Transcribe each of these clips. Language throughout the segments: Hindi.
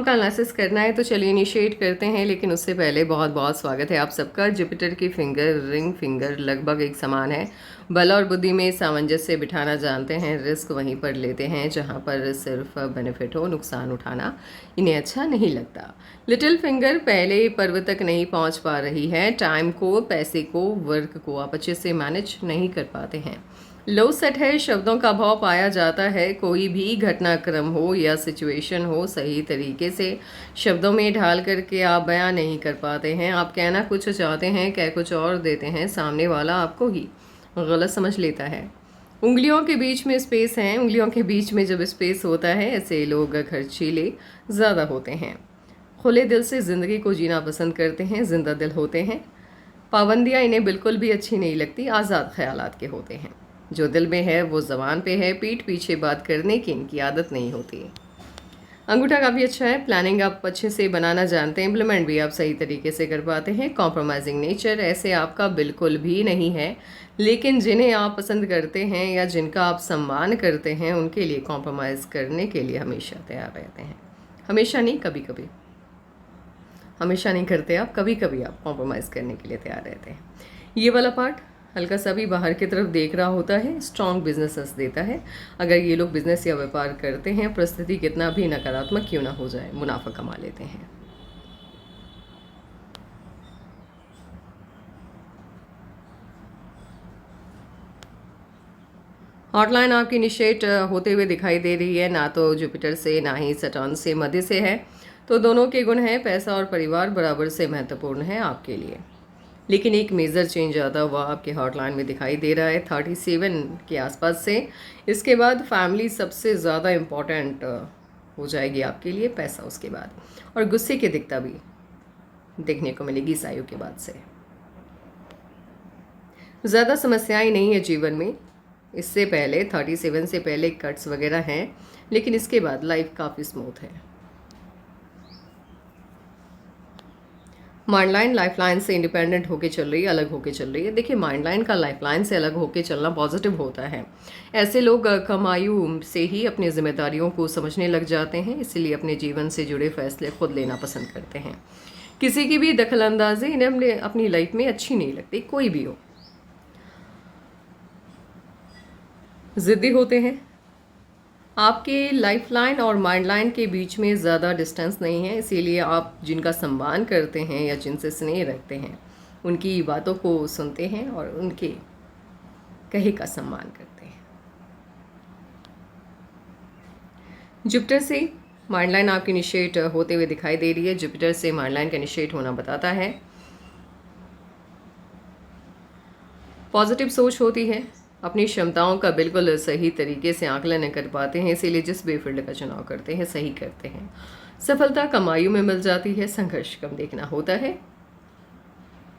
काम का एनालिसिस करना है तो चलिए इनिशिएट करते हैं, लेकिन उससे पहले बहुत बहुत स्वागत है आप सबका। जुपिटर की फिंगर रिंग फिंगर लगभग एक समान है। बल और बुद्धि में सामंजस्य बिठाना जानते हैं, रिस्क वहीं पर लेते हैं जहां पर सिर्फ बेनिफिट हो, नुकसान उठाना इन्हें अच्छा नहीं लगता। लिटिल फिंगर पहले पर्व तक नहीं पहुंच पा रही है। टाइम को, पैसे को, वर्क को आप अच्छे से मैनेज नहीं कर पाते हैं। लो सेट है, शब्दों का भाव पाया जाता है। कोई भी घटनाक्रम हो या सिचुएशन हो, सही तरीके से शब्दों में ढाल करके आप बयां नहीं कर पाते हैं। आप कहना कुछ चाहते हैं, कह कुछ और देते हैं, सामने वाला आपको ही गलत समझ लेता है। उंगलियों के बीच में स्पेस है, उंगलियों के बीच में जब स्पेस होता है, ऐसे लोग खर्चीले ज़्यादा होते हैं। खुले दिल से ज़िंदगी को जीना पसंद करते हैं, जिंदा दिल होते हैं। पाबंदियाँ इन्हें बिल्कुल भी अच्छी नहीं लगती, आज़ाद ख्यालात के होते हैं। जो दिल में है वो ज़बान पे है, पीठ पीछे बात करने की इनकी आदत नहीं होती। अंगूठा काफ़ी अच्छा है, प्लानिंग आप अच्छे से बनाना जानते हैं, इम्प्लीमेंट भी आप सही तरीके से कर पाते हैं। कॉम्प्रोमाइजिंग नेचर ऐसे आपका बिल्कुल भी नहीं है, लेकिन जिन्हें आप पसंद करते हैं या जिनका आप सम्मान करते हैं उनके लिए कॉम्प्रोमाइज़ करने के लिए हमेशा तैयार रहते हैं। हमेशा नहीं, कभी कभी। हमेशा नहीं करते आप, कभी कभी आप कॉम्प्रोमाइज़ करने के लिए तैयार रहते हैं। ये वाला पार्ट हल्का सा भी बाहर की तरफ देख रहा होता है, स्ट्रॉन्ग बिजनेसेस देता है। अगर ये लोग बिजनेस या व्यापार करते हैं, परिस्थिति कितना भी नकारात्मक क्यों ना हो जाए, मुनाफा कमा लेते हैं। हॉटलाइन आपकी इनिशिएट होते हुए दिखाई दे रही है, ना तो जुपिटर से ना ही सटर्न से, मध्य से है। तो दोनों के गुण हैं, पैसा और परिवार बराबर से महत्वपूर्ण है आपके लिए। लेकिन एक मेजर चेंज आता हुआ आपके हॉटलाइन में दिखाई दे रहा है 37 के आसपास से। इसके बाद फैमिली सबसे ज़्यादा इम्पॉर्टेंट हो जाएगी आपके लिए, पैसा उसके बाद, और गुस्से की दिखता भी देखने को मिलेगी इस आयु के बाद से। ज़्यादा समस्याएं नहीं है जीवन में। इससे पहले 37 से पहले कट्स वगैरह हैं, लेकिन इसके बाद लाइफ काफ़ी स्मूथ है। माइंड लाइन लाइफ लाइन से इंडिपेंडेंट होके चल रही है, अलग होके चल रही है। देखिए, माइंड लाइन का लाइफ लाइन से अलग होके चलना पॉजिटिव होता है। ऐसे लोग कम आयु से ही अपनी जिम्मेदारियों को समझने लग जाते हैं, इसलिए अपने जीवन से जुड़े फैसले खुद लेना पसंद करते हैं। किसी की भी दखल अंदाजी इन्हें अपनी लाइफ में अच्छी नहीं लगती, कोई भी हो। ज़िद्दी होते हैं। आपके लाइफ लाइन और माइंड लाइन के बीच में ज़्यादा डिस्टेंस नहीं है, इसीलिए आप जिनका सम्मान करते हैं या जिनसे स्नेह रखते हैं उनकी बातों को सुनते हैं और उनके कहे का सम्मान करते हैं। जुपिटर से माइंड लाइन आपकी इनिशिएट होते हुए दिखाई दे रही है। जुपिटर से माइंड लाइन का इनिशिएट होना बताता है पॉजिटिव सोच होती है। अपनी क्षमताओं का बिल्कुल सही तरीके से आकलन कर पाते हैं, इसीलिए जिस भी फील्ड का चुनाव करते हैं सही करते हैं। सफलता कम आयु में मिल जाती है, संघर्ष कम देखना होता है।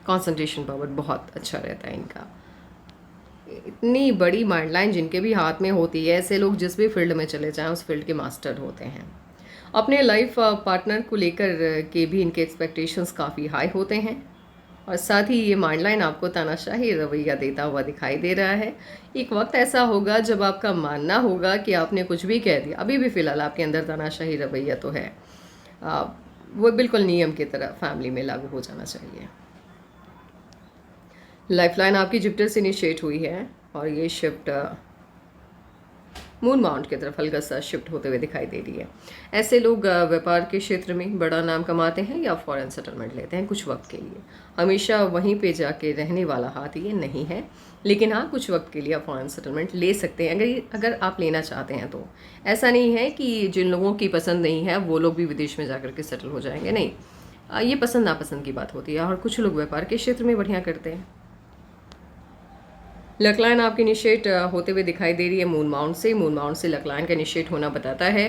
कंसंट्रेशन पावर बहुत अच्छा रहता है इनका। इतनी बड़ी माइंड लाइन जिनके भी हाथ में होती है, ऐसे लोग जिस भी फील्ड में चले जाएं उस फील्ड के मास्टर होते हैं। अपने लाइफ पार्टनर को लेकर के भी इनके एक्सपेक्टेशंस काफ़ी हाई होते हैं, और साथ ही ये माइंड लाइन आपको तानाशाही रवैया देता हुआ दिखाई दे रहा है। एक वक्त ऐसा होगा जब आपका मानना होगा कि आपने कुछ भी कह दिया। अभी भी फ़िलहाल आपके अंदर तानाशाही रवैया तो है, वो बिल्कुल नियम की तरह फैमिली में लागू हो जाना चाहिए। लाइफलाइन आपकी जुपिटर से इनिशिएट हुई है और ये शिफ्ट मून माउंट की तरफ हल्का सा शिफ्ट होते हुए दिखाई दे रही है। ऐसे लोग व्यापार के क्षेत्र में बड़ा नाम कमाते हैं या फॉरेन सेटलमेंट लेते हैं कुछ वक्त के लिए। हमेशा वहीं पे जाके रहने वाला हाथ ये नहीं है, लेकिन हाँ, कुछ वक्त के लिए आप फॉरेन सेटलमेंट ले सकते हैं अगर आप लेना चाहते हैं तो। ऐसा नहीं है कि जिन लोगों की पसंद नहीं है वो लोग भी विदेश में जाकर के सेटल हो जाएंगे, नहीं। ये पसंद नापसंद की बात होती है, और कुछ लोग व्यापार के क्षेत्र में बढ़िया करते हैं। लकलाइन आपकी इनिशिएट होते हुए दिखाई दे रही है मून माउंट से। मून माउंट से लकलाइन का इनिशिएट होना बताता है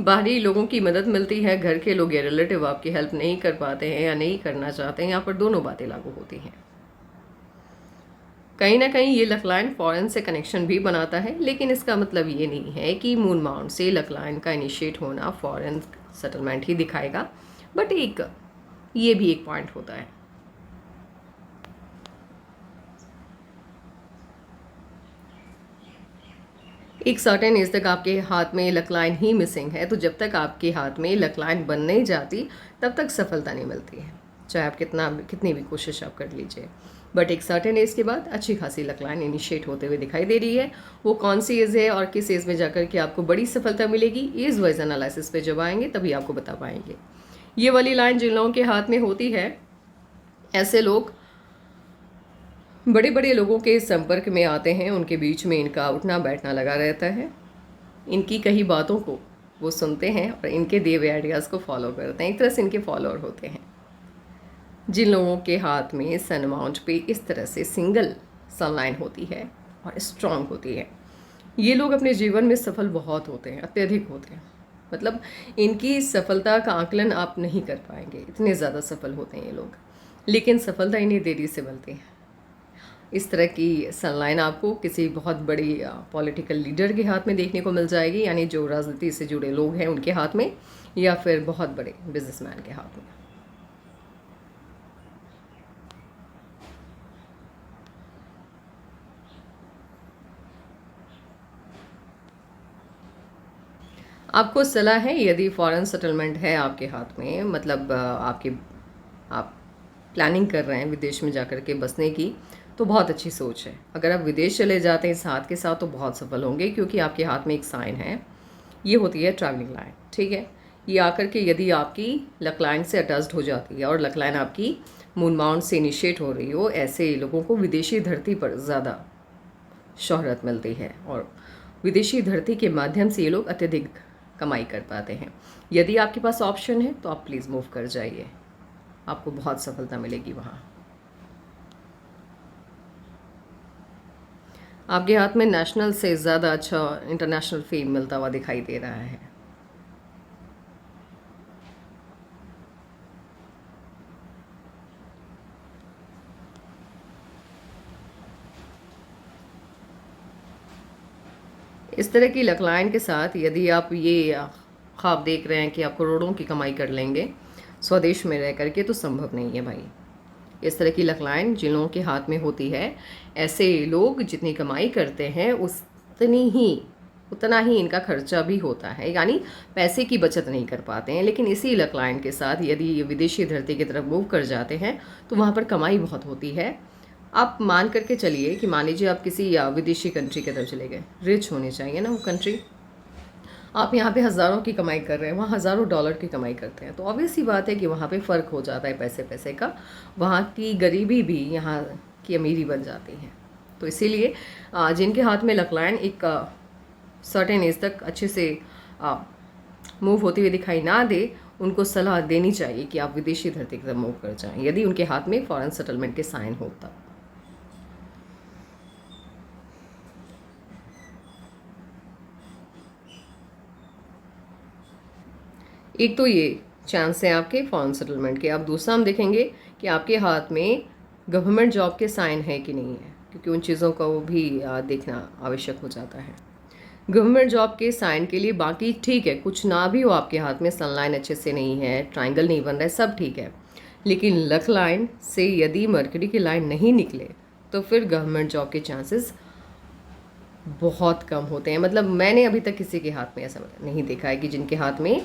बाहरी लोगों की मदद मिलती है। घर के लोग या रिलेटिव आपकी हेल्प नहीं कर पाते हैं या नहीं करना चाहते हैं, यहाँ पर दोनों बातें लागू होती हैं। कहीं ना कहीं ये लकलाइन फॉरेन से कनेक्शन भी बनाता है, लेकिन इसका मतलब ये नहीं है कि मून माउंट से लकलाइन का इनिशिएट होना फॉरेन सेटलमेंट ही दिखाएगा, बट ये भी एक पॉइंट होता है। एक सर्टेन एज तक आपके हाथ में लक लाइन ही मिसिंग है, तो जब तक आपके हाथ में लक लाइन बन नहीं जाती तब तक सफलता नहीं मिलती है, चाहे आप कितनी भी कोशिश आप कर लीजिए। बट एक सर्टेन एज के बाद अच्छी खासी लक लाइन इनिशिएट होते हुए दिखाई दे रही है। वो कौन सी एज है और किस एज में जाकर के आपको बड़ी सफलता मिलेगी, एज वाइज एनालिसिस पे जब आएंगे तभी आपको बता पाएंगे। ये वाली लाइन जिन लोगों के हाथ में होती है, ऐसे लोग बड़े बड़े लोगों के संपर्क में आते हैं, उनके बीच में इनका उठना बैठना लगा रहता है, इनकी कई बातों को वो सुनते हैं और इनके दिए हुए आइडियाज़ को फॉलो करते हैं, एक तरह से इनके फॉलोअर होते हैं। जिन लोगों के हाथ में सन माउंट पे इस तरह से सिंगल सनलाइन होती है और स्ट्रांग होती है, ये लोग अपने जीवन में सफल बहुत होते हैं, अत्यधिक होते हैं। मतलब इनकी सफलता का आकलन आप नहीं कर पाएंगे, इतने ज़्यादा सफल होते हैं ये लोग, लेकिन सफलता इन्हें देरी से मिलती है। इस तरह की सनलाइन आपको किसी बहुत बड़ी पॉलिटिकल लीडर के हाथ में देखने को मिल जाएगी, यानी जो राजनीति से जुड़े लोग हैं उनके हाथ में, या फिर बहुत बड़े बिजनेसमैन के हाथ में। आपको सलाह है, यदि फॉरेन सेटलमेंट है आपके हाथ में, मतलब आप प्लानिंग कर रहे हैं विदेश में जाकर के बसने की, तो बहुत अच्छी सोच है। अगर आप विदेश चले जाते हैं इस हाथ के साथ तो बहुत सफल होंगे, क्योंकि आपके हाथ में एक साइन है, ये होती है ट्रैवलिंग लाइन। ठीक है, ये आकर के यदि आपकी लक लाइन से अटैच्ड हो जाती है और लक लाइन आपकी मून माउंट से इनिशिएट हो रही हो, ऐसे लोगों को विदेशी धरती पर ज़्यादा शोहरत मिलती है और विदेशी धरती के माध्यम से ये लोग अत्यधिक कमाई कर पाते हैं। यदि आपके पास ऑप्शन है तो आप प्लीज़ मूव कर जाइए, आपको बहुत सफलता मिलेगी वहाँ। आपके हाथ में नेशनल से ज़्यादा अच्छा इंटरनेशनल फेम मिलता हुआ दिखाई दे रहा है। इस तरह की लक लाइन के साथ यदि आप ये ख्वाब देख रहे हैं कि आप करोड़ों की कमाई कर लेंगे स्वदेश में रह करके, तो संभव नहीं है भाई। इस तरह की लक लाइन जिन लोगों के हाथ में होती है, ऐसे लोग जितनी कमाई करते हैं उतना ही इनका खर्चा भी होता है, यानी पैसे की बचत नहीं कर पाते हैं। लेकिन इसी लक लाइन के साथ यदि ये विदेशी धरती की तरफ मूव कर जाते हैं तो वहाँ पर कमाई बहुत होती है। आप मान करके चलिए कि मान लीजिए आप किसी विदेशी कंट्री की तरफ चले गए, रिच होनी चाहिए ना वो कंट्री, आप यहाँ पे हज़ारों की कमाई कर रहे हैं, वहाँ हज़ारों डॉलर की कमाई करते हैं, तो ऑब्वियस सी बात है कि वहाँ पे फ़र्क हो जाता है पैसे पैसे का, वहाँ की गरीबी भी यहाँ की अमीरी बन जाती है। तो इसीलिए जिनके हाथ में लक लाइन एक सर्टेन एज तक अच्छे से मूव होती हुई दिखाई ना दे, उनको सलाह देनी चाहिए कि आप विदेशी धरती की तरफ मूव कर जाएं, यदि उनके हाथ में फॉरेन सेटलमेंट के साइन हो तब। एक तो ये चांस है आपके फॉरेन सेटलमेंट के। अब दूसरा हम देखेंगे कि आपके हाथ में गवर्नमेंट जॉब के साइन है कि नहीं है, क्योंकि उन चीज़ों का वो भी देखना आवश्यक हो जाता है। गवर्नमेंट जॉब के साइन के लिए बाकी ठीक है, कुछ ना भी हो आपके हाथ में, सनलाइन अच्छे से नहीं है, ट्राइंगल नहीं बन रहा है, सब ठीक है, लेकिन लक लाइन से यदि मरकरी की लाइन नहीं निकले तो फिर गवर्नमेंट जॉब के चांसेस बहुत कम होते हैं। मतलब मैंने अभी तक किसी के हाथ में ऐसा नहीं देखा है कि जिनके हाथ में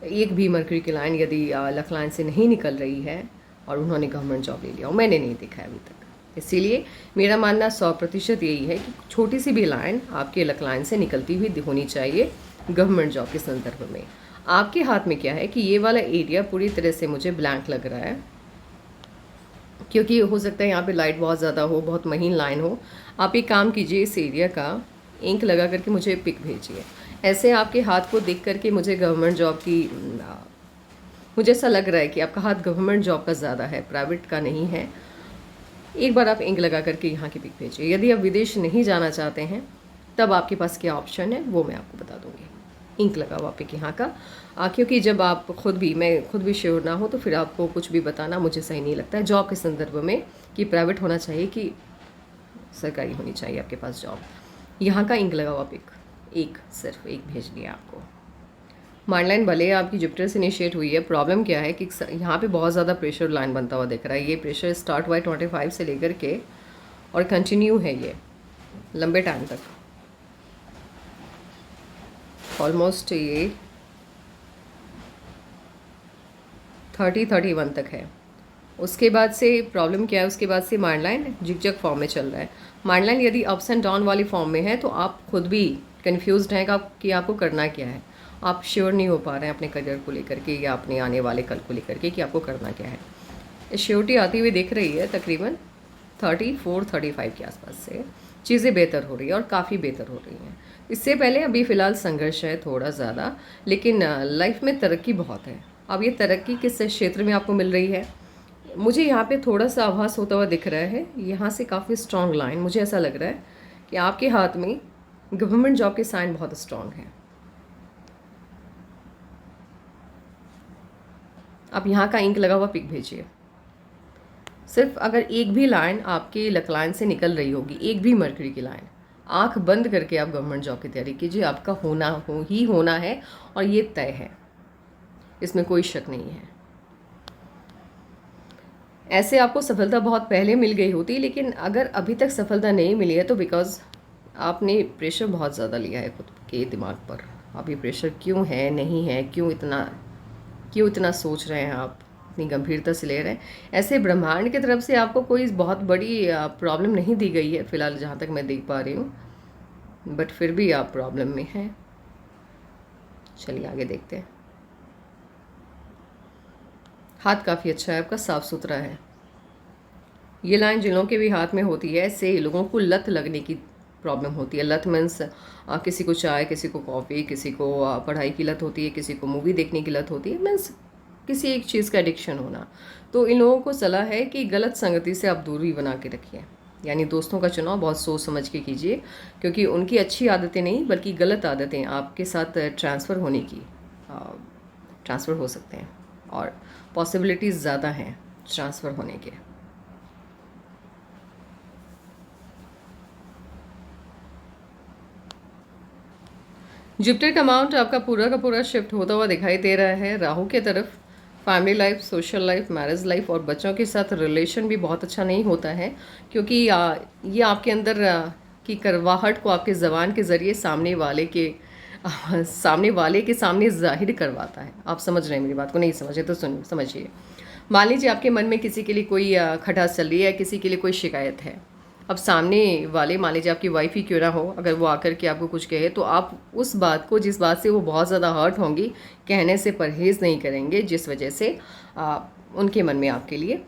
एक भी मरकरी की लाइन यदि लक लाइन से नहीं निकल रही है और उन्होंने गवर्नमेंट जॉब ले लिया, मैंने नहीं देखा है अभी तक। इसीलिए मेरा मानना 100% यही है कि छोटी सी भी लाइन आपके लक लाइन से निकलती हुई होनी चाहिए गवर्नमेंट जॉब के संदर्भ में। आपके हाथ में क्या है कि ये वाला एरिया पूरी तरह से मुझे ब्लैंक लग रहा है, क्योंकि हो सकता है यहाँ पे लाइट बहुत ज़्यादा हो, बहुत महीन लाइन हो। आप एक काम कीजिए, इस एरिया का इंक लगा करके मुझे पिक भेजिए। ऐसे आपके हाथ को देख करके मुझे गवर्नमेंट जॉब की मुझे ऐसा लग रहा है कि आपका हाथ गवर्नमेंट जॉब का ज़्यादा है, प्राइवेट का नहीं है। एक बार आप इंक लगा करके यहाँ की पिक भेजिए। यदि आप विदेश नहीं जाना चाहते हैं तब आपके पास क्या ऑप्शन है वो मैं आपको बता दूँगी। इंक लगा हुआ पिक यहाँ का, क्योंकि जब आप मैं खुद भी श्योर ना हो तो फिर आपको कुछ भी बताना मुझे सही नहीं लगता है जॉब के संदर्भ में, कि प्राइवेट होना चाहिए कि सरकारी होनी चाहिए आपके पास जॉब। यहाँ का इंक लगा हुआ पिक सिर्फ एक भेज दिया आपको। माइंड भले आपकी जुपिटर से इनिशिएट हुई है, प्रॉब्लम क्या है कि यहाँ पे बहुत ज़्यादा प्रेशर लाइन बनता हुआ दिख रहा है। ये प्रेशर स्टार्ट हुआ है 25 से लेकर के और कंटिन्यू है ये लंबे टाइम तक। ऑलमोस्ट ये 30-31 तक है। उसके बाद से प्रॉब्लम क्या है, उसके बाद से माइंड लाइन झिकझक फॉर्म में चल रहा है। माइंड लाइन यदि अप्स एंड डाउन वाली फॉर्म में है तो आप खुद भी कंफ्यूज्ड हैं कि आपको करना क्या है। आप श्योर नहीं हो पा रहे हैं अपने करियर को लेकर के या अपने आने वाले कल को लेकर के कि आपको करना क्या है। श्योरिटी आती हुई दिख रही है तकरीबन 34-35 के आसपास से चीज़ें बेहतर हो रही है और काफ़ी बेहतर हो रही हैं। इससे पहले अभी फ़िलहाल संघर्ष है थोड़ा ज़्यादा, लेकिन लाइफ में तरक्की बहुत है। अब ये तरक्की किस क्षेत्र में आपको मिल रही है, मुझे यहाँ पे थोड़ा सा आभास होता हुआ दिख रहा है। यहाँ से काफ़ी स्ट्रॉन्ग लाइन मुझे ऐसा लग रहा है कि आपके हाथ में गवर्नमेंट जॉब के साइन बहुत स्ट्रॉन्ग हैं। आप यहाँ का इंक लगा हुआ पिक भेजिए। सिर्फ अगर एक भी लाइन आपके लक लाइन से निकल रही होगी, एक भी मरकरी की लाइन, आंख बंद करके आप गवर्नमेंट जॉब की तैयारी कीजिए। आपका होना है और ये तय है, इसमें कोई शक नहीं है। ऐसे आपको सफलता बहुत पहले मिल गई होती, लेकिन अगर अभी तक सफलता नहीं मिली है तो बिकॉज़ आपने प्रेशर बहुत ज़्यादा लिया है खुद के दिमाग पर। अब ये प्रेशर क्यों है, नहीं है, क्यों इतना सोच रहे हैं आप, इतनी गंभीरता से ले रहे हैं। ऐसे ब्रह्मांड की तरफ से आपको कोई बहुत बड़ी प्रॉब्लम नहीं दी गई है फ़िलहाल, जहाँ तक मैं देख पा रही हूँ, बट फिर भी आप प्रॉब्लम में हैं। चलिए आगे देखते हैं। हाथ काफ़ी अच्छा है आपका, साफ़ सुथरा है। ये लाइन जिन लोगों के भी हाथ में होती है, ऐसे लोगों को लत लगने की प्रॉब्लम होती है। लत मीन्स किसी को चाय, किसी को कॉफ़ी, किसी को पढ़ाई की लत होती है, किसी को मूवी देखने की लत होती है, मीन्स किसी एक चीज़ का एडिक्शन होना। तो इन लोगों को सलाह है कि गलत संगति से आप दूरी बना के रखिए, यानी दोस्तों का चुनाव बहुत सोच समझ के कीजिए, क्योंकि उनकी अच्छी आदतें नहीं बल्कि गलत आदतें आपके साथ ट्रांसफ़र हो सकते हैं और पॉसिबिलिटीज़ ज़्यादा हैं ट्रांसफ़र होने के। जुपिटर का अमाउंट आपका पूरा का पूरा शिफ्ट होता हुआ दिखाई दे रहा है राहु के तरफ। Family life, social life, marriage life और बच्चों के साथ रिलेशन भी बहुत अच्छा नहीं होता है, क्योंकि ये आपके अंदर की करवाहट को आपके ज़बान के ज़रिए सामने वाले के सामने जाहिर करवाता है। आप समझ रहे हैं मेरी बात को? नहीं समझे तो समझिए। मान लीजिए आपके मन में किसी के लिए कोई खटास चल रही है, किसी के लिए कोई शिकायत है। अब सामने वाले, मान लीजिए आपकी वाइफ ही क्यों ना हो, अगर वो आकर के आपको कुछ कहे तो आप उस बात को, जिस बात से वो बहुत ज़्यादा हर्ट होंगी, कहने से परहेज़ नहीं करेंगे, जिस वजह से उनके मन में आपके लिए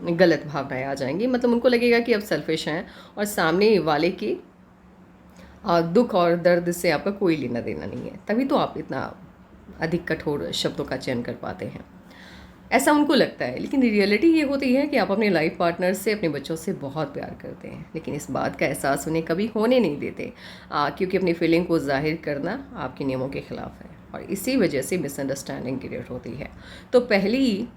गलत भावनाएं आ जाएंगी। मतलब उनको लगेगा कि आप सेल्फिश हैं और सामने वाले की दुख और दर्द से आपका कोई लेना देना नहीं है। तभी तो आप इतना अधिक कठोर शब्दों का चयन कर पाते हैं, ऐसा उनको लगता है। लेकिन रियलिटी ये होती है कि आप अपने लाइफ पार्टनर से, अपने बच्चों से बहुत प्यार करते हैं, लेकिन इस बात का एहसास उन्हें कभी होने नहीं देते, क्योंकि अपनी फीलिंग को जाहिर करना आपके नियमों के ख़िलाफ़ है और इसी वजह से मिसअंडरस्टैंडिंग क्रिएट होती है। तो पहली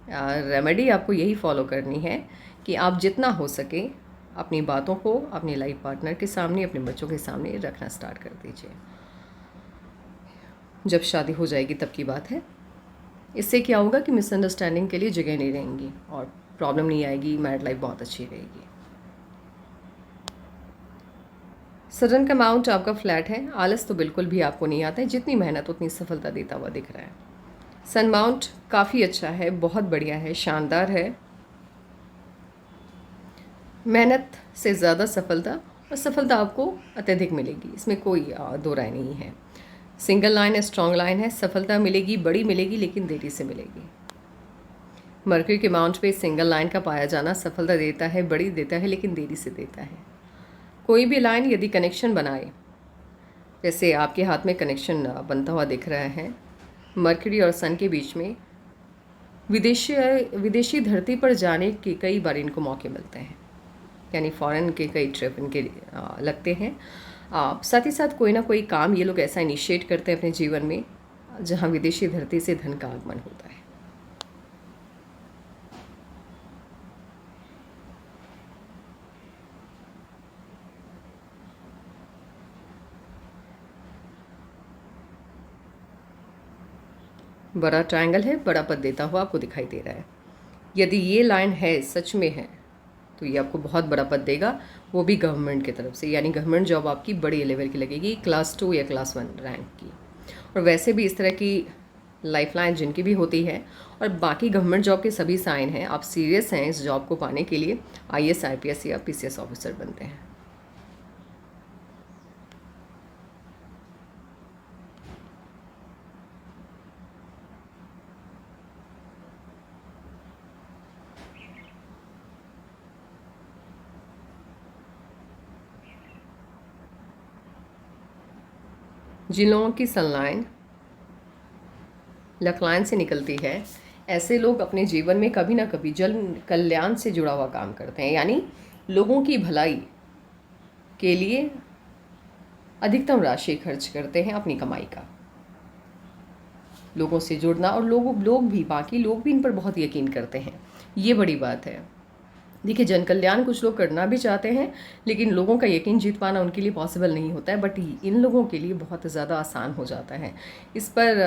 रेमेडी आपको यही फॉलो करनी है कि आप जितना हो सके अपनी बातों को अपने लाइफ पार्टनर के सामने, अपने बच्चों के सामने रखना स्टार्ट कर दीजिए। जब शादी हो जाएगी तब की बात है। इससे क्या होगा कि मिसअंडरस्टैंडिंग के लिए जगह नहीं रहेंगी और प्रॉब्लम नहीं आएगी, मैरिड लाइफ बहुत अच्छी रहेगी। सडन का अमाउंट आपका फ्लैट है। आलस तो बिल्कुल भी आपको नहीं आता है, जितनी मेहनत उतनी सफलता देता हुआ दिख रहा है। सन माउंट काफ़ी अच्छा है, बहुत बढ़िया है, शानदार है। मेहनत से ज़्यादा सफलता, और सफलता आपको अत्यधिक मिलेगी, इसमें कोई दो राय नहीं है। सिंगल लाइन है, स्ट्रॉन्ग लाइन है, सफलता मिलेगी, बड़ी मिलेगी, लेकिन देरी से मिलेगी। मरकरी के माउंट पे सिंगल लाइन का पाया जाना सफलता देता है, बड़ी देता है, लेकिन देरी से देता है। कोई भी लाइन यदि कनेक्शन बनाए, जैसे आपके हाथ में कनेक्शन बनता हुआ दिख रहा है मरकरी और सन के बीच में, विदेशी धरती पर जाने के कई बार इनको मौके मिलते हैं, यानी फॉरेन के कई ट्रिप इनके लगते हैं। साथ ही साथ कोई ना कोई काम ये लोग ऐसा इनिशिएट करते हैं अपने जीवन में जहाँ विदेशी धरती से धन का आगमन होता है। बड़ा ट्रायंगल है, बड़ा पद देता हुआ आपको दिखाई दे रहा है। यदि ये लाइन है, सच में है, तो ये आपको बहुत बड़ा पद देगा, वो भी गवर्नमेंट की तरफ से, यानी गवर्नमेंट जॉब आपकी बड़ी लेवल की लगेगी, क्लास 2 या क्लास 1 रैंक की। और वैसे भी इस तरह की लाइफलाइन जिनकी भी होती है और बाकी गवर्नमेंट जॉब के सभी साइन हैं, आप सीरियस हैं इस जॉब को पाने के लिए, IAS IPS या PCS ऑफिसर बनते हैं। जिन लोगों की सनलाइन लकलाइन से निकलती है, ऐसे लोग अपने जीवन में कभी ना कभी जन कल्याण से जुड़ा हुआ काम करते हैं, यानी लोगों की भलाई के लिए अधिकतम राशि खर्च करते हैं अपनी कमाई का। लोगों से जुड़ना, और बाकी लोग भी इन पर बहुत यकीन करते हैं, ये बड़ी बात है। देखिए, जन कल्याण कुछ लोग करना भी चाहते हैं, लेकिन लोगों का यकीन जीत पाना उनके लिए पॉसिबल नहीं होता है, बट इन लोगों के लिए बहुत ज़्यादा आसान हो जाता है। इस पर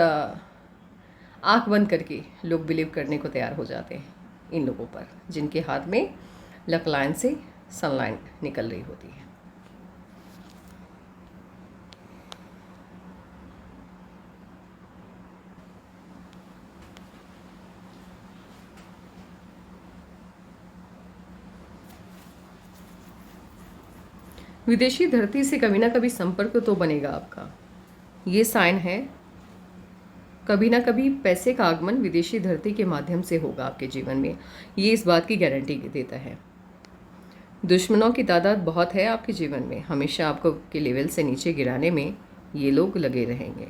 आँख बंद करके लोग बिलीव करने को तैयार हो जाते हैं इन लोगों पर, जिनके हाथ में लक लाइन से सनलाइन निकल रही होती है। विदेशी धरती से कभी ना कभी संपर्क तो बनेगा आपका, ये साइन है। कभी ना कभी पैसे का आगमन विदेशी धरती के माध्यम से होगा आपके जीवन में, ये इस बात की गारंटी देता है। दुश्मनों की तादाद बहुत है आपके जीवन में, हमेशा आपको के लेवल से नीचे गिराने में ये लोग लगे रहेंगे।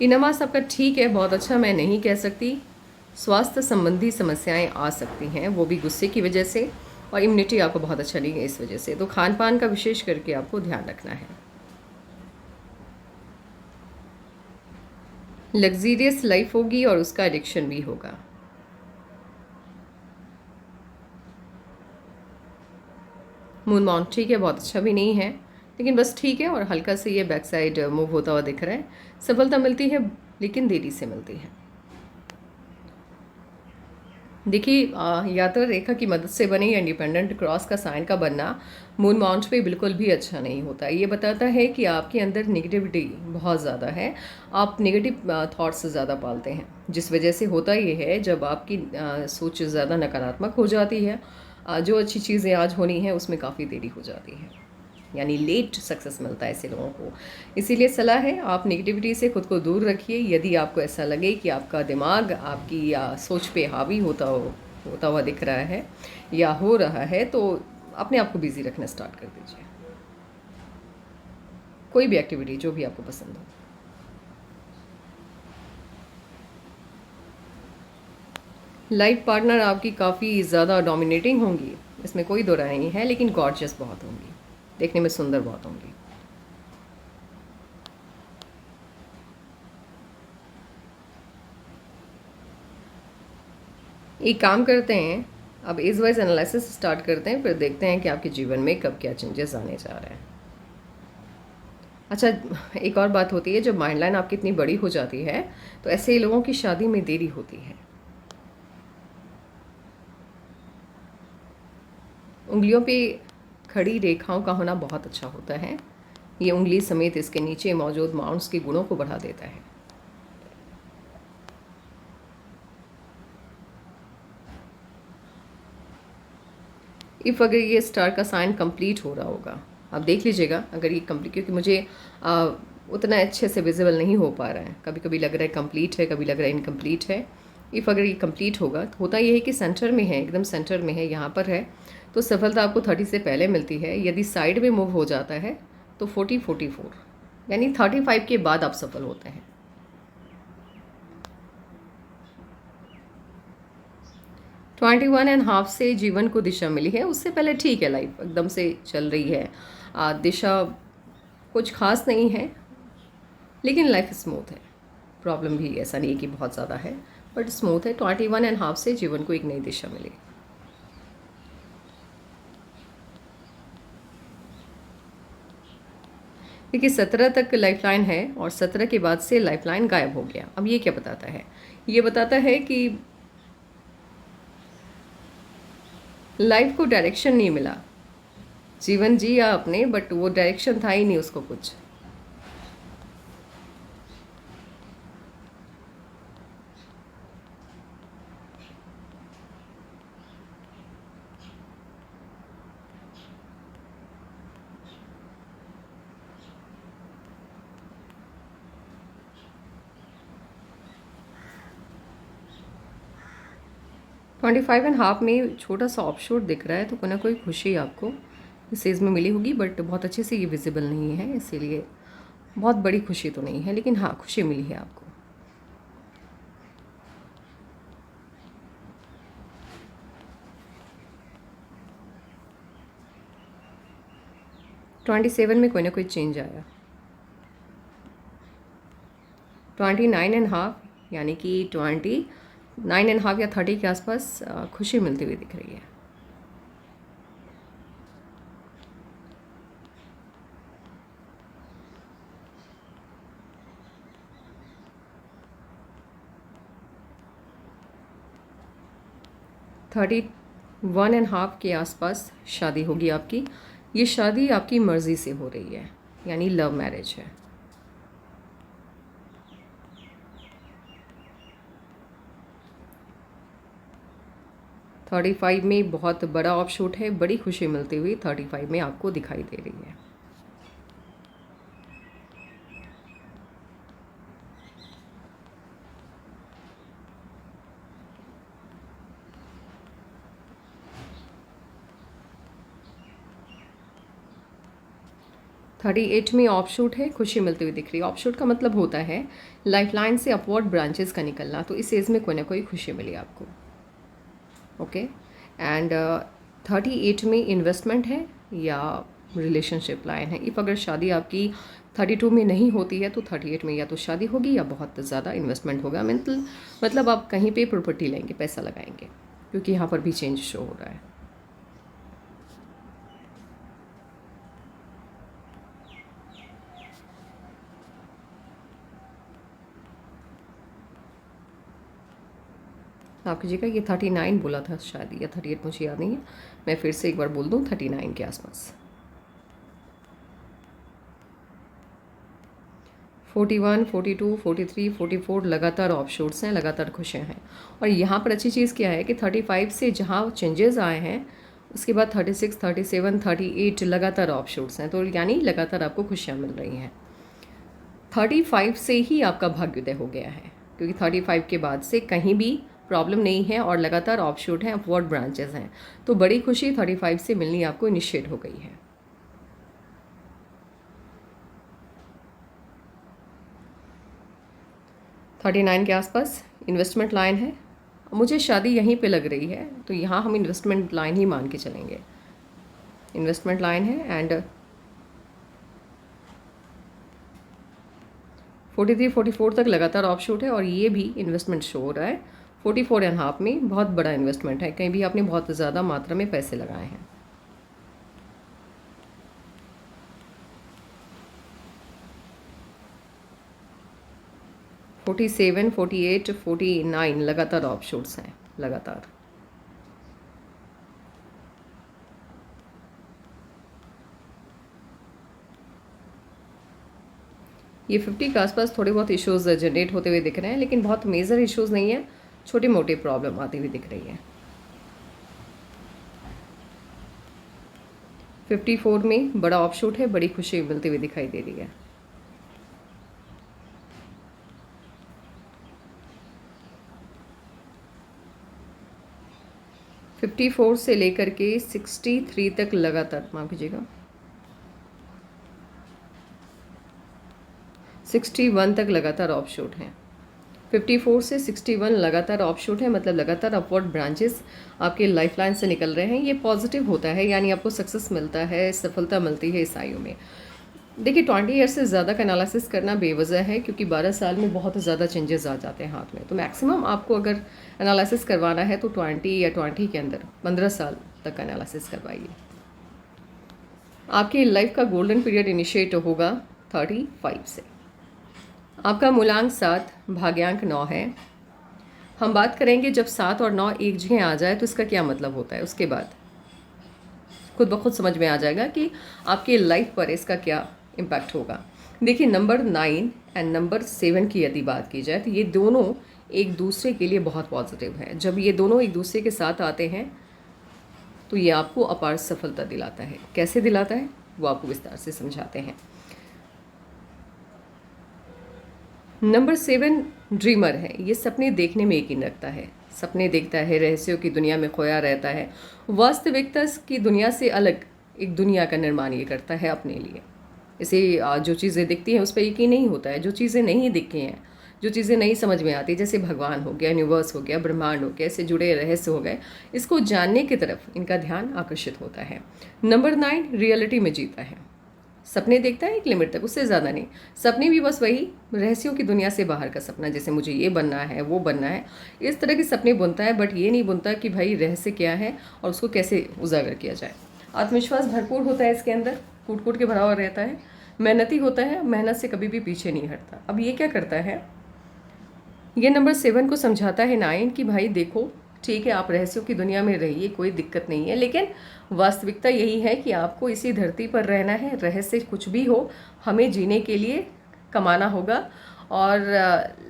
इनमास आपका ठीक है, बहुत अच्छा मैं नहीं कह सकती। स्वास्थ्य संबंधी समस्याएं आ सकती हैं, वो भी गुस्से की वजह से, और इम्यूनिटी आपको बहुत अच्छा नहीं है इस वजह से, तो खान पान का विशेष करके आपको ध्यान रखना है। लग्जीरियस लाइफ होगी और उसका एडिक्शन भी होगा। मून माउंट ठीक है, बहुत अच्छा भी नहीं है, लेकिन बस ठीक है, और हल्का से ये बैक साइड मूव होता हुआ दिख रहा है। सफलता मिलती है लेकिन देरी से मिलती है। देखिए, यात्रा रेखा की मदद से बने या इंडिपेंडेंट क्रॉस का साइन का बनना मून माउंट पे बिल्कुल भी अच्छा नहीं होता। ये बताता है कि आपके अंदर नेगेटिविटी बहुत ज़्यादा है, आप नेगेटिव थॉट्स ज़्यादा पालते हैं, जिस वजह से होता ये है जब आपकी सोच ज़्यादा नकारात्मक हो जाती है, जो अच्छी चीज़ें आज होनी है उसमें काफ़ी देरी हो जाती है, यानी लेट सक्सेस मिलता है ऐसे लोगों को। इसीलिए सलाह है, आप नेगेटिविटी से खुद को दूर रखिए। यदि आपको ऐसा लगे कि आपका दिमाग आपकी सोच पे हावी होता हुआ दिख रहा है या हो रहा है, तो अपने आप को बिजी रखना स्टार्ट कर दीजिए, कोई भी एक्टिविटी जो भी आपको पसंद हो। लाइफ पार्टनर आपकी काफ़ी ज़्यादा डोमिनेटिंग होंगी, इसमें कोई दो राय नहीं है, लेकिन गॉर्जियस बहुत होंगी, देखने में सुंदर बहुत होंगी। एक काम करते हैं, अब एज वाइज एनालिसिस स्टार्ट करते हैं, फिर देखते हैं कि आपके जीवन में कब क्या चेंजेस आने जा रहे हैं। अच्छा, एक और बात होती है, जब माइंड लाइन आपकी इतनी बड़ी हो जाती है तो ऐसे लोगों की शादी में देरी होती है। उंगलियों पे खड़ी रेखाओं का होना बहुत अच्छा होता है, ये उंगली समेत इसके नीचे मौजूद माउंट्स के गुणों को बढ़ा देता है। इफ़ अगर ये स्टार का साइन कंप्लीट हो रहा होगा, आप देख लीजिएगा, अगर ये कंप्लीट, क्योंकि मुझे उतना अच्छे से विजिबल नहीं हो पा रहा है, कभी कभी लग रहा है कंप्लीट है, कभी लग रहा है इनकम्प्लीट है। इफ़ अगर ये कंप्लीट होगा तो होता ये है कि सेंटर में है, एकदम सेंटर में है, यहाँ पर है, तो सफलता आपको 30 से पहले मिलती है। यदि साइड में मूव हो जाता है तो 44, यानी 35 के बाद आप सफल होते हैं। 21.5 से जीवन को दिशा मिली है, उससे पहले ठीक है, लाइफ एकदम से चल रही है, दिशा कुछ खास नहीं है, लेकिन लाइफ स्मूथ है। प्रॉब्लम भी ऐसा नहीं है कि बहुत ज़्यादा है, बट स्मूथ है। 21.5 से जीवन को एक नई दिशा मिली। देखिए 17 तक लाइफलाइन है और 17 के बाद से लाइफलाइन गायब हो गया। अब ये क्या बताता है? ये बताता है कि लाइफ को डायरेक्शन नहीं मिला। जीवन जिया आपने, बट वो डायरेक्शन था ही नहीं उसको कुछ। ट्वेंटी फाइव एंड हाफ में छोटा सा ऑफशोट दिख रहा है, तो कोई ना कोई खुशी आपको इस एज में मिली होगी, बट बहुत अच्छे से ये विजिबल नहीं है, इसीलिए बहुत बड़ी खुशी तो नहीं है, लेकिन हाँ खुशी मिली है आपको। ट्वेंटी सेवन में कोई ना कोई चेंज आया। 29 एंड हाफ, यानी कि 29 एंड हाफ या 30 के आसपास खुशी मिलती हुई दिख रही है। थर्टी वन एंड हाफ के आसपास शादी होगी आपकी। ये शादी आपकी मर्ज़ी से हो रही है, यानी लव मैरिज है। थर्टी फाइव में बहुत बड़ा ऑफशूट है, बड़ी खुशी मिलती हुई 35 में आपको दिखाई दे रही है। थर्टी एट में ऑफशूट है, खुशी मिलती हुई दिख रही है। ऑफशूट का मतलब होता है लाइफलाइन से अपवर्ड ब्रांचेस का निकलना, तो इस एज में कोई ना कोई खुशी मिली आपको। ओके, एंड 38 में इन्वेस्टमेंट है या रिलेशनशिप लाइन है। इफ़ अगर शादी आपकी 32 में नहीं होती है तो 38 में या तो शादी होगी या बहुत ज़्यादा इन्वेस्टमेंट होगा। मतलब आप कहीं पे प्रॉपर्टी लेंगे, पैसा लगाएंगे, क्योंकि यहाँ पर भी चेंज शो हो रहा है। आप कीजिएगा, ये 39 बोला था शायद, या 38 मुझे याद नहीं है, मैं फिर से एक बार बोल दूँ 39 के आसपास। 41, 42, 43, 44 लगातार ऑफशूट्स हैं, लगातार खुशियाँ हैं। और यहाँ पर अच्छी चीज़ क्या है कि 35 से जहाँ चेंजेस आए हैं उसके बाद 36, 37, 38 लगातार ऑफशूट्स हैं, तो यानी लगातार आपको खुशियाँ मिल रही हैं। 35 से ही आपका भाग्योदय हो गया है, क्योंकि 35 के बाद से कहीं भी प्रॉब्लम नहीं है और लगातार ऑफशूट हैं, अपवर्ड ब्रांचेस हैं, तो बड़ी खुशी 35 से मिलनी आपको इनिशिएट हो गई है। थर्टी नाइन के आसपास इन्वेस्टमेंट लाइन है। मुझे शादी यहीं पे लग रही है, तो यहाँ हम इन्वेस्टमेंट लाइन ही मान के चलेंगे। इन्वेस्टमेंट लाइन है एंड 43, 44 तक लगातार ऑफशूट है और ये भी इन्वेस्टमेंट शो हो रहा है। 44 एंड हाफ में बहुत बड़ा इन्वेस्टमेंट है, कहीं भी आपने बहुत ज़्यादा मात्रा में पैसे लगाए हैं। फोर्टी सेवन, 48, 49 लगातार ऑफशूट्स हैं, लगातार। ये 50 के आसपास थोड़े बहुत इश्यूज जनरेट होते हुए दिख रहे हैं, लेकिन बहुत मेजर इश्यूज नहीं है, छोटी मोटी प्रॉब्लम आती हुई दिख रही है। 54 में बड़ा ऑफशूट है, बड़ी खुशी मिलती हुई दिखाई दे रही है। फिफ्टी फोर से लेकर के 63 तक लगातार, माफ कीजिएगा, 61 तक लगातार ऑफशूट हैं। 54 से 61 लगातार ऑफशूट है, मतलब लगातार अपवर्ड ब्रांचेस आपके लाइफलाइन से निकल रहे हैं। ये पॉजिटिव होता है, यानी आपको सक्सेस मिलता है, सफलता मिलती है इस आयु में। देखिए 20 ईयर से ज़्यादा का एनालिसिस करना बेवजह है, क्योंकि 12 साल में बहुत ज़्यादा चेंजेस आ जाते हैं हाथ में। तो मैक्सिमम आपको अगर एनालिसिस करवाना है तो 20 या 20 के अंदर 15 साल तक का एनालिसिस करवाइए। आपकी लाइफ का गोल्डन पीरियड इनिशिएट होगा 35 से। आपका मूलांक 7, भाग्यांक 9 है। हम बात करेंगे जब 7 और 9 एक जगह आ जाए तो इसका क्या मतलब होता है। उसके बाद खुद ब खुद समझ में आ जाएगा कि आपके लाइफ पर इसका क्या इम्पैक्ट होगा। देखिए, नंबर 9 एंड नंबर 7 की यदि बात की जाए तो ये दोनों एक दूसरे के लिए बहुत पॉजिटिव है। जब ये दोनों एक दूसरे के साथ आते हैं तो ये आपको अपार सफलता दिलाता है। कैसे दिलाता है वो आपको विस्तार से समझाते हैं। नंबर 7 ड्रीमर है। ये सपने देखने में यकीन रखता है, सपने देखता है, रहस्यों की दुनिया में खोया रहता है, वास्तविकता की दुनिया से अलग एक दुनिया का निर्माण ये करता है अपने लिए। इसे जो चीज़ें दिखती हैं उस पर यकीन नहीं होता है, जो चीज़ें नहीं दिखी हैं, जो चीज़ें नहीं समझ में आती, जैसे भगवान हो गया, यूनिवर्स हो गया, ब्रह्मांड हो गया, इससे जुड़े रहस्य हो गए, इसको जानने की तरफ इनका ध्यान आकर्षित होता है। नंबर 9 रियलिटी में जीता है। सपने देखता है एक लिमिट तक, उससे ज़्यादा नहीं। सपने भी बस वही रहस्यों की दुनिया से बाहर का सपना, जैसे मुझे ये बनना है, वो बनना है, इस तरह के सपने बुनता है। बट ये नहीं बुनता कि भाई रहस्य क्या है और उसको कैसे उजागर किया जाए। आत्मविश्वास भरपूर होता है इसके अंदर, कूट कूट के भरा हुआ रहता है, मेहनती होता है, मेहनत से कभी भी पीछे नहीं हटता। अब ये क्या करता है, ये नंबर 7 को समझाता है 9 कि भाई देखो, ठीक है, आप रहस्यों की दुनिया में रहिए, कोई दिक्कत नहीं है, लेकिन वास्तविकता यही है कि आपको इसी धरती पर रहना है। रहस्य कुछ भी हो, हमें जीने के लिए कमाना होगा और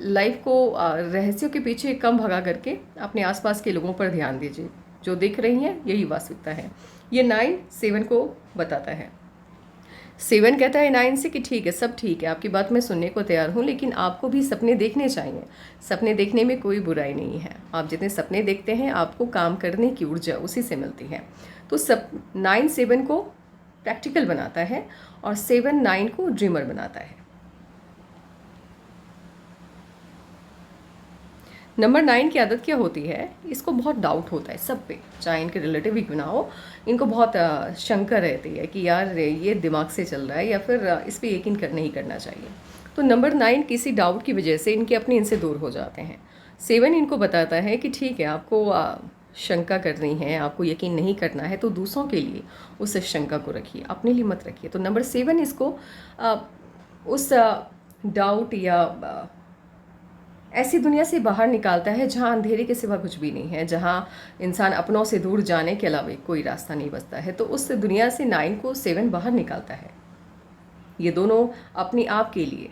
लाइफ को रहस्यों के पीछे कम भगा करके अपने आसपास के लोगों पर ध्यान दीजिए। जो दिख रही हैं यही वास्तविकता है। ये 9 7 को बताता है। 7 कहता है 9 से कि ठीक है, सब ठीक है, आपकी बात मैं सुनने को तैयार हूँ, लेकिन आपको भी सपने देखने चाहिए। सपने देखने में कोई बुराई नहीं है। आप जितने सपने देखते हैं आपको काम करने की ऊर्जा उसी से मिलती है। तो 9 7 को प्रैक्टिकल बनाता है और 7 9 को ड्रीमर बनाता है। नंबर 9 की आदत क्या होती है, इसको बहुत डाउट होता है सब पे, चाहे इनके रिलेटिव ही क्यों ना हो, इनको बहुत शंका रहती है कि यार ये दिमाग से चल रहा है या फिर इस पर यकीन नहीं करना चाहिए। तो नंबर 9 किसी डाउट की वजह से इनके अपने इनसे दूर हो जाते हैं। 7 इनको बताता है कि ठीक है, आपको शंका करनी है, आपको यकीन नहीं करना है तो दूसरों के लिए उस शंका को रखिए, अपने लिए मत रखिए। तो नंबर 7 इसको उस डाउट या ऐसी दुनिया से बाहर निकालता है जहाँ अंधेरे के सिवा कुछ भी नहीं है, जहाँ इंसान अपनों से दूर जाने के अलावा कोई रास्ता नहीं बचता है। तो उस दुनिया से 9 को 7 बाहर निकालता है। ये दोनों अपने आप के लिए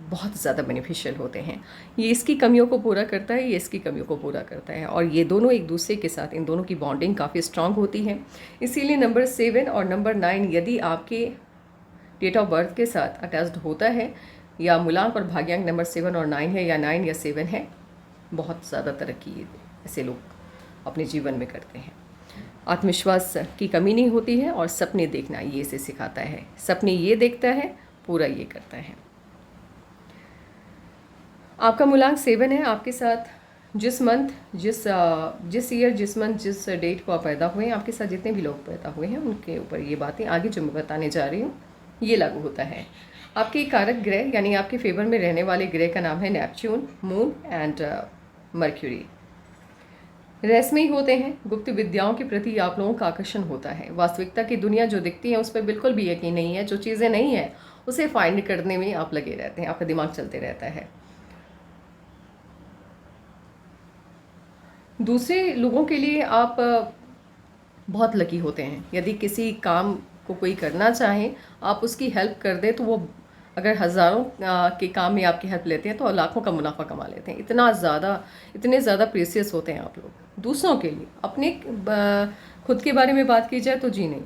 बहुत ज़्यादा बेनिफिशियल होते हैं। ये इसकी कमियों को पूरा करता है, ये इसकी कमियों को पूरा करता है, और ये दोनों एक दूसरे के साथ, इन दोनों की बॉन्डिंग काफ़ी स्ट्रांग होती है। इसीलिए नंबर 7 और नंबर 9 यदि आपके डेट ऑफ बर्थ के साथ अटैच्ड होता है, या मूलांक और भाग्यांक नंबर 7 और 9 है, या 9 या 7 है, बहुत ज़्यादा तरक्की ऐसे लोग अपने जीवन में करते हैं। आत्मविश्वास की कमी नहीं होती है और सपने देखना ये इसे सिखाता है। सपने ये देखता है, पूरा ये करता है। आपका मूलांक 7 है। आपके साथ जिस मंथ, जिस ईयर, जिस मंथ, जिस डेट को आप पैदा हुए हैं, आपके साथ जितने भी लोग पैदा हुए हैं उनके ऊपर ये बातें आगे जो मैं बताने जा रही हूँ ये लागू होता है। आपके कारक ग्रह यानी आपके फेवर में रहने वाले ग्रह का नाम है नेपच्यून, मून एंड मर्क्यूरी। रहस्यमयी होते हैं। गुप्त विद्याओं के प्रति आप लोगों का आकर्षण होता है। वास्तविकता की दुनिया जो दिखती है उस पर बिल्कुल भी यकीन नहीं है। जो चीज़ें नहीं है उसे फाइंड करने में आप लगे रहते हैं, आपका दिमाग चलते रहता है। दूसरे लोगों के लिए आप बहुत लकी होते हैं। यदि किसी काम को कोई करना चाहे, आप उसकी हेल्प कर दें तो वो अगर हज़ारों के काम में आपकी हेल्प लेते हैं तो लाखों का मुनाफा कमा लेते हैं। इतने ज़्यादा प्रीसियस होते हैं आप लोग दूसरों के लिए। अपने खुद के बारे में बात की जाए तो जी नहीं,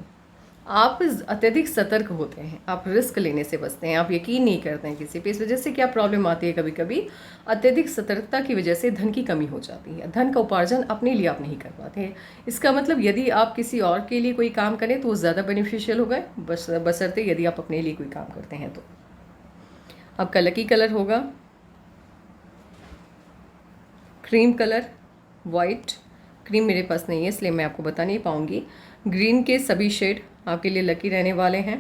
आप अत्यधिक सतर्क होते हैं, आप रिस्क लेने से बचते हैं, आप यकीन नहीं करते हैं किसी पे। इस वजह से क्या प्रॉब्लम आती है, कभी कभी अत्यधिक सतर्कता की वजह से धन की कमी हो जाती है। धन का उपार्जन अपने लिए आप नहीं कर पाते हैं। इसका मतलब यदि आप किसी और के लिए कोई काम करें तो वो ज़्यादा बेनिफिशियल होगा, बशर्ते यदि आप अपने लिए कोई काम करते हैं तो। आपका लकी कलर होगा क्रीम कलर, वाइट। क्रीम मेरे पास नहीं है इसलिए मैं आपको बता नहीं पाऊँगी। ग्रीन के सभी शेड आपके लिए लकी रहने वाले हैं।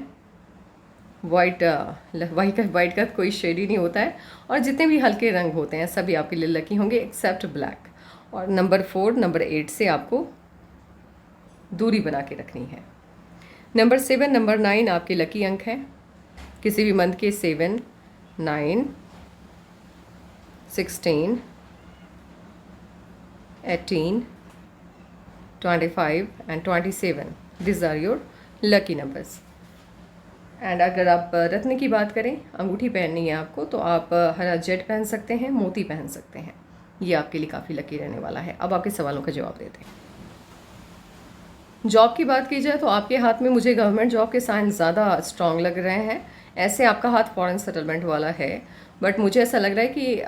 वाइट का कोई शेड ही नहीं होता है, और जितने भी हल्के रंग होते हैं सभी आपके लिए लकी होंगे एक्सेप्ट ब्लैक। और नंबर 4, नंबर 8 से आपको दूरी बना के रखनी है। नंबर 7, नंबर 9 आपके लकी अंक हैं। किसी भी मंथ के 7, 9, 16, 18, 25 and 27, this are your lucky numbers. And अगर आप रत्न की बात करें, अंगूठी पहननी है आपको, तो आप हरा जेट पहन सकते हैं, मोती पहन सकते हैं। ये आपके लिए काफ़ी लकी रहने वाला है। अब आपके सवालों का जवाब देते हैं। जॉब की बात की जाए तो आपके हाथ में मुझे गवर्नमेंट जॉब के साइन ज़्यादा स्ट्रांग लग रहे हैं। ऐसे आपका हाथ फॉरेन सेटलमेंट वाला है, बट मुझे ऐसा लग रहा है कि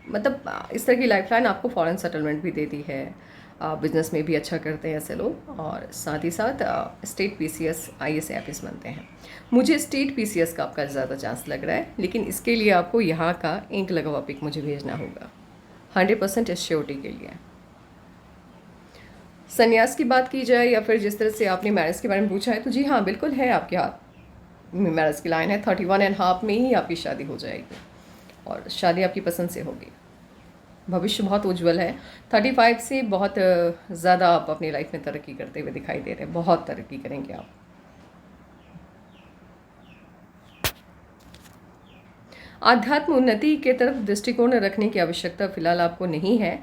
मतलब इस तरह की लाइफलाइन आपको फॉरेन सेटलमेंट भी देती है। बिजनेस में भी अच्छा करते हैं ऐसे लोग, और साथ ही साथ स्टेट पीसीएस आईएएस आईपीएस बनते हैं। मुझे स्टेट पीसीएस का आपका ज़्यादा चांस लग रहा है, लेकिन इसके लिए आपको यहाँ का इंक लगा हुआ पिक मुझे भेजना होगा 100% एश्योरिटी के लिए। संन्यास की बात की जाए या फिर जिस तरह से आपने मैरिज के बारे में पूछा है, तो जी हाँ, बिल्कुल है आपके हाथ में मैरिज की लाइन है। 31.5 में ही आपकी शादी हो जाएगी, और शादी आपकी पसंद से होगी। भविष्य बहुत उज्जवल है। 35 से बहुत ज़्यादा आप अपनी लाइफ में तरक्की करते हुए दिखाई दे रहे हैं, बहुत तरक्की करेंगे आप। आध्यात्म उन्नति के तरफ दृष्टिकोण रखने की आवश्यकता फिलहाल आपको नहीं है,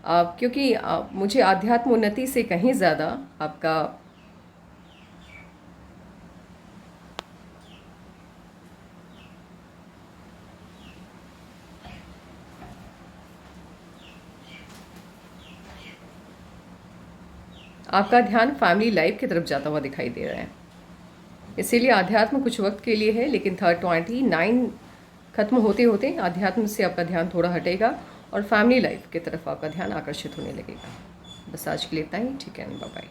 क्योंकि मुझे आध्यात्म उन्नति से कहीं ज़्यादा आपका ध्यान फैमिली लाइफ की तरफ जाता हुआ दिखाई दे रहा है। इसीलिए अध्यात्म कुछ वक्त के लिए है, लेकिन 29 खत्म होते होते अध्यात्म से आपका ध्यान थोड़ा हटेगा और फैमिली लाइफ की तरफ आपका ध्यान आकर्षित होने लगेगा। बस आज के लिए इतना ही। ठीक है, बाय बाय।